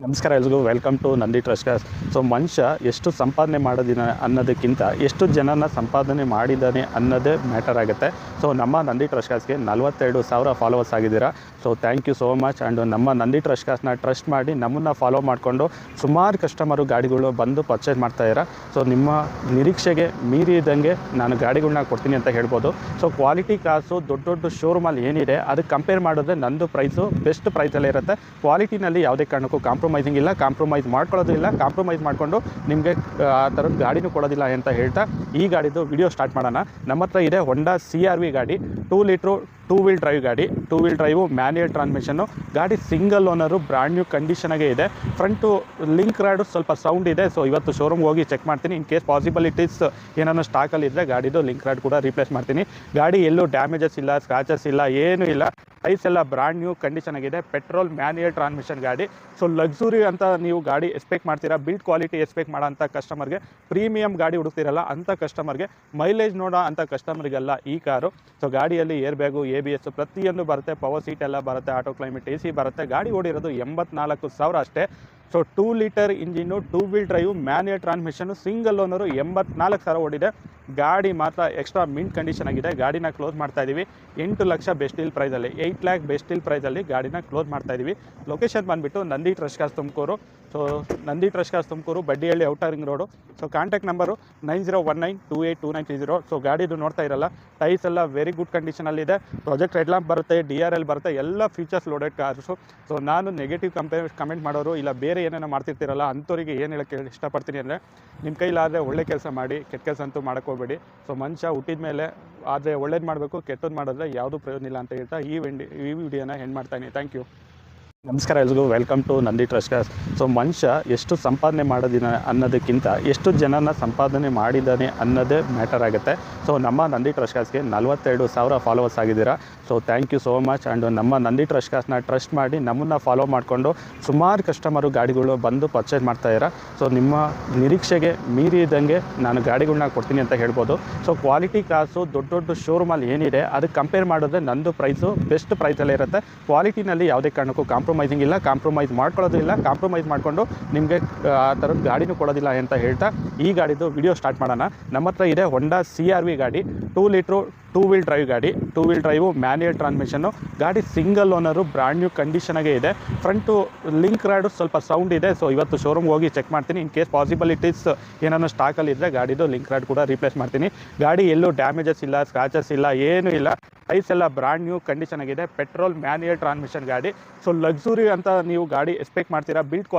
ನಮಸ್ಕಾರ ಎಲ್ರಿಗೂ welcome to Nandi trust cars. So ಮನುಷ್ಯ ಎಷ್ಟು ಸಂಪಾದನೆ ಮಾಡೋದಿನ ಅನ್ನೋದಕ್ಕಿಂತ ಎಷ್ಟು ಜನನ ಸಂಪಾದನೆ ಮಾಡಿದ್ದಾನೆ ಅನ್ನೋದೇ ಮ್ಯಾಟರ್ ಆಗುತ್ತೆ. ಸೊ ನಮ್ಮ ನಂದಿ ಟ್ರಸ್ಟ್ ಕಾರ್ಸ್ಗೆ 42,000 ಫಾಲೋವರ್ಸ್ ಆಗಿದ್ದೀರಾ. So thank you so much. And ನಮ್ಮ ನಂದಿ ಟ್ರಸ್ಟ್ ಕಾರ್ಸ್ನ ಟ್ರಸ್ಟ್ ಮಾಡಿ ನಮ್ಮನ್ನು ಫಾಲೋ ಮಾಡಿಕೊಂಡು ಸುಮಾರು ಕಸ್ಟಮರು ಗಾಡಿಗಳು ಬಂದು ಪರ್ಚೇಸ್ ಮಾಡ್ತಾಯಿದ್ದೀರಾ. ಸೊ ನಿಮ್ಮ ನಿರೀಕ್ಷೆಗೆ ಮೀರಿದಂಗೆ ನಾನು ಗಾಡಿಗಳನ್ನ ಕೊಡ್ತೀನಿ ಅಂತ ಹೇಳ್ಬೋದು. ಸೊ ಕ್ವಾಲಿಟಿ ಕಾಸು ದೊಡ್ಡ ದೊಡ್ಡ ಶೋರೂಮಲ್ಲಿ ಏನಿದೆ ಅದಕ್ಕೆ ಕಂಪೇರ್ ಮಾಡಿದ್ರೆ ನಂದು ಪ್ರೈಸು ಬೆಸ್ಟ್ ಪ್ರೈಸಲ್ಲೇ ಇರುತ್ತೆ. ಕ್ವಾಲಿಟಿನಲ್ಲಿ ಯಾವುದೇ ಕಾರಣಕ್ಕೂ ಕಾಂಪ್ರಮೈಸಿಂಗ್ ಇಲ್ಲ, ಕಾಂಪ್ರಮೈಸ್ ಮಾಡ್ಕೊಳ್ಳೋದು ಇಲ್ಲ, ಕಾಂಪ್ರಮೈಸ್ ಮಾಡಿಕೊಂಡು ನಿಮಗೆ ಆ ಥರದ ಗಾಡಿನೂ ಕೊಡೋದಿಲ್ಲ ಅಂತ ಹೇಳ್ತಾ ಈ ಗಾಡಿದು ವಿಡಿಯೋ ಸ್ಟಾರ್ಟ್ ಮಾಡೋಣ. ನಮ್ಮ ಹತ್ರ ಇದೆ ಹೊಂಡಾ CR-V ಗಾಡಿ, 2 ಲೀಟ್ರು 2 ವೀಲ್ ಡ್ರೈವ್ ಗಾಡಿ. 2 ವೀಲ್ ಡ್ರೈವು ಮ್ಯಾನ್ಯುಯಲ್ ಟ್ರಾನ್ಸ್ಮಿಷನ್ನು ಗಾಡಿ, ಸಿಂಗಲ್ ಓನರು, ಬ್ರ್ಯಾಂಡ್ ನ್ಯೂ ಕಂಡೀಷನಾಗೆ ಇದೆ. ಫ್ರಂಟು ಲಿಂಕ್ ರಾಡು ಸ್ವಲ್ಪ ಸೌಂಡ್ ಇದೆ. ಸೊ ಇವತ್ತು ಶೋರೂಮ್ಗೆ ಹೋಗಿ ಚೆಕ್ ಮಾಡ್ತೀನಿ. ಇನ್ ಕೇಸ್ ಪಾಸಿಬಿಲಿಟೀಸ್ ಏನಾದ್ರು ಸ್ಟಾಕಲ್ಲಿ ಇದ್ದರೆ ಗಾಡಿದು ಲಿಂಕ್ ರಾಡ್ ಕೂಡ ರೀಪ್ಲೇಸ್ ಮಾಡ್ತೀನಿ. ಗಾಡಿ ಎಲ್ಲೂ ಡ್ಯಾಮೇಜಸ್ ಇಲ್ಲ, ಸ್ಕ್ರಾಚಸ್ ಇಲ್ಲ, ಏನೂ ಇಲ್ಲ. ಟೈರ್ಸ್ ಎಲ್ಲ ಬ್ರ್ಯಾಂಡ್ ನ್ಯೂ ಕಂಡೀಷನ್ ಆಗಿದೆ. ಪೆಟ್ರೋಲ್ ಮ್ಯಾನ್ಯುಯಲ್ ಟ್ರಾನ್ಸ್ಮಿಷನ್ ಗಾಡಿ. ಸೊ ಲಕ್ಸುರಿ ಅಂತ ನೀವು ಗಾಡಿ ಎಕ್ಸ್ಪೆಕ್ಟ್ ಮಾಡ್ತೀರಾ, ಬಿಲ್ಡ್ ಕ್ವಾಲಿಟಿ ಎಕ್ಸ್ಪೆಕ್ಟ್ ಮಾಡೋ ಅಂಥ ಕಸ್ಟಮರ್ಗೆ, ಪ್ರೀಮಿಯಂ ಗಾಡಿ ಹುಡುಕ್ತಿರಲ್ಲ ಅಂಥ ಕಸ್ಟಮರ್ಗೆ, ಮೈಲೇಜ್ ನೋಡೋ ಅಂಥ ಕಸ್ಟಮರ್ಗೆಲ್ಲ ಈ ಕಾರು. ಸೊ ಗಾಡಿಯಲ್ಲಿ ಏರ್ ಬ್ಯಾಗು, ABS ಪ್ರತಿಯೊಂದು ಬರುತ್ತೆ, ಪವರ್ ಸೀಟ್ ಎಲ್ಲ ಬರುತ್ತೆ, ಆಟೋ ಕ್ಲೈಮೇಟ್ AC ಬರುತ್ತೆ. ಗಾಡಿ ಓಡಿರೋದು 84,000 ಅಷ್ಟೇ. So 2 litre engine, 2 wheel drive, manual transmission, single owner, 84,000 ಓಡಿದೆ. ಗಾಡಿ ಮಾತ್ರ ಎಕ್ಸ್ಟ್ರಾ ಮಿಂಟ್ ಕಂಡೀಷನ್ ಆಗಿದೆ. ಗಾಡಿನ ಕ್ಲೋಸ್ ಮಾಡ್ತಾ ಇದ್ದೀವಿ 8 ಲಕ್ಷ ಬೆಸ್ಟ್ ಡೀಲ್ ಪ್ರೈಸಲ್ಲಿ, 8 ಲ್ಯಾಕ್ ಬೆಸ್ಟ್ ಡೀಲ್ ಪ್ರೈಸಲ್ಲಿ ಗಾಡಿನ ಕ್ಲೋಸ್ ಮಾಡ್ತಾ ಇದ್ದೀವಿ. ಲೊಕೇಶನ್ ಬಂದುಬಿಟ್ಟು Nandi trust cars Tumakuru. So Nandi trust cars Tumakuru, Baddihalli outer ring road. So contact number 9019282930. So ಗಾಡಿದು ನೋಡ್ತಾ ಇರಲ್ಲ, ಟೈರ್ಸ್ ಎಲ್ಲ ವೆರಿ ಗುಡ್ ಕಂಡೀಷನಲ್ಲಿದೆ. ಪ್ರಾಜೆಕ್ಟ್ ಹೆಡ್ ಲ್ಯಾಂಪ್ ಬರುತ್ತೆ, DRL ಬರುತ್ತೆ, ಎಲ್ಲ ಫೀಚರ್ಸ್ ಲೋಡೆಡ್ ಕಾರ್ಸು. ಸೊ ನಾನು ನೆಗೆಟಿವ್ ಕಮೆಂಟ್ ಮಾಡೋರು ಇಲ್ಲ ಬೇರೆ ಏನೇನೋ ಮಾಡ್ತಿರ್ತೀರಲ್ಲ ಅಂಥವ್ರಿಗೆ ಏನು ಹೇಳೋಕ್ಕೆ ಇಷ್ಟಪಡ್ತೀನಿ ಅಂದರೆ, ನಿಮ್ಮ ಕೈಲಾದರೆ ಒಳ್ಳೆ ಕೆಲಸ ಮಾಡಿ, ಕೆಟ್ಟ ಕೆಲಸ ಅಂತೂ ಮಾಡೋಕ್ಕೋಗ್ಬೇಡಿ. ಸೊ ಮನುಷ್ಯ ಹುಟ್ಟಿದ ಮೇಲೆ ಆದರೆ ಒಳ್ಳೇದು ಮಾಡಬೇಕು, ಕೆಟ್ಟದ್ದು ಮಾಡಿದ್ರೆ ಯಾವುದೂ ಪ್ರಯೋಜನ ಇಲ್ಲ ಅಂತ ಹೇಳ್ತಾ ಈ ವಿಡಿಯೋನ ಎಂಡ್ ಮಾಡ್ತಾಯಿದ್ದೀನಿ. Thank you. ನಮಸ್ಕಾರ ಎಲ್ರಿಗೂ welcome to Nandi trust cars. So ಮನುಷ್ಯ ಎಷ್ಟು ಸಂಪಾದನೆ ಮಾಡೋದಿನ ಅನ್ನೋದಕ್ಕಿಂತ ಎಷ್ಟು ಜನನ ಸಂಪಾದನೆ ಮಾಡಿದ್ದಾನೆ ಅನ್ನೋದೇ ಮ್ಯಾಟರ್ ಆಗುತ್ತೆ. ಸೊ ನಮ್ಮ ನಂದಿ ಟ್ರಸ್ಟ್ ಕಾರ್ಸ್ಗೆ 42,000 ಫಾಲೋವರ್ಸ್ ಆಗಿದ್ದೀರಾ. So thank you so much. And ನಮ್ಮ ನಂದಿ ಟ್ರಸ್ಟ್ ಕಾರ್ಸ್ನ ಟ್ರಸ್ಟ್ ಮಾಡಿ ನಮ್ಮನ್ನು ಫಾಲೋ ಮಾಡಿಕೊಂಡು ಸುಮಾರು ಕಸ್ಟಮರು ಗಾಡಿಗಳು ಬಂದು ಪರ್ಚೇಸ್ ಮಾಡ್ತಾಯಿದ್ದೀರಾ. ಸೊ ನಿಮ್ಮ ನಿರೀಕ್ಷೆಗೆ ಮೀರಿದಂಗೆ ನಾನು ಗಾಡಿಗಳನ್ನ ಕೊಡ್ತೀನಿ ಅಂತ ಹೇಳ್ಬೋದು. ಸೊ ಕ್ವಾಲಿಟಿ ಕಾಸು ದೊಡ್ಡ ದೊಡ್ಡ ಶೋರೂಮಲ್ಲಿ ಏನಿದೆ ಅದಕ್ಕೆ ಕಂಪೇರ್ ಮಾಡಿದ್ರೆ ನಂದು ಪ್ರೈಸು ಬೆಸ್ಟ್ ಪ್ರೈಸಲ್ಲೇ ಇರುತ್ತೆ. ಕ್ವಾಲಿಟಿನಲ್ಲಿ ಯಾವುದೇ ಕಾರಣಕ್ಕೂ ಕಾಂಪ್ರಮೈಸಿಂಗ್ ಇಲ್ಲ, ಕಾಂಪ್ರಮೈಸ್ ಮಾಡ್ಕೊಳ್ಳೋದು ಇಲ್ಲ, ಕಾಂಪ್ರಮೈಸ್ ಮಾಡಿಕೊಂಡು ನಿಮಗೆ ಆ ಥರದ ಗಾಡಿನೂ ಕೊಡೋದಿಲ್ಲ ಅಂತ ಹೇಳ್ತಾ ಈ ಗಾಡಿದು ವಿಡಿಯೋ ಸ್ಟಾರ್ಟ್ ಮಾಡೋಣ. ನಮ್ಮ ಹತ್ರ ಇದೆ ಹೊಂಡಾ CR-V ಗಾಡಿ, 2 ಲೀಟ್ರು 2 ವೀಲ್ ಡ್ರೈವ್ ಗಾಡಿ. 2 ವೀಲ್ ಡ್ರೈವು ಮ್ಯಾನ್ಯುಯಲ್ ಟ್ರಾನ್ಸ್ಮಿಷನ್ನು ಗಾಡಿ, ಸಿಂಗಲ್ ಓನರು, ಬ್ರ್ಯಾಂಡ್ ನ್ಯೂ ಕಂಡೀಷನಾಗೆ ಇದೆ. ಫ್ರಂಟು ಲಿಂಕ್ ರಾಡು ಸ್ವಲ್ಪ ಸೌಂಡ್ ಇದೆ. ಸೊ ಇವತ್ತು ಶೋರೂಮ್ಗೆ ಹೋಗಿ ಚೆಕ್ ಮಾಡ್ತೀನಿ. ಇನ್ ಕೇಸ್ ಪಾಸಿಬಿಲಿಟೀಸ್ ಏನಾದ್ರು ಸ್ಟಾಕಲ್ಲಿ ಇದ್ದರೆ ಗಾಡಿದು ಲಿಂಕ್ ರಾಡ್ ಕೂಡ ರೀಪ್ಲೇಸ್ ಮಾಡ್ತೀನಿ. ಗಾಡಿ ಎಲ್ಲೂ ಡ್ಯಾಮೇಜಸ್ ಇಲ್ಲ, ಸ್ಕ್ರಾಚಸ್ ಇಲ್ಲ, ಏನೂ ಇಲ್ಲ. ಟೈರ್ಸ್ ಎಲ್ಲ ಬ್ರ್ಯಾಂಡ್ ನ್ಯೂ ಕಂಡೀಷನ್ ಆಗಿದೆ. ಪೆಟ್ರೋಲ್ ಮ್ಯಾನ್ಯುಯಲ್ ಟ್ರಾನ್ಸ್ಮಿಷನ್ ಗಾಡಿ. ಸೊ ಲಕ್ಸುರಿ ಅಂತ ನೀವು ಗಾಡಿ ಎಕ್ಸ್ಪೆಕ್ಟ್ ಮಾಡ್ತೀರಾ, ಬಿಲ್ಡ್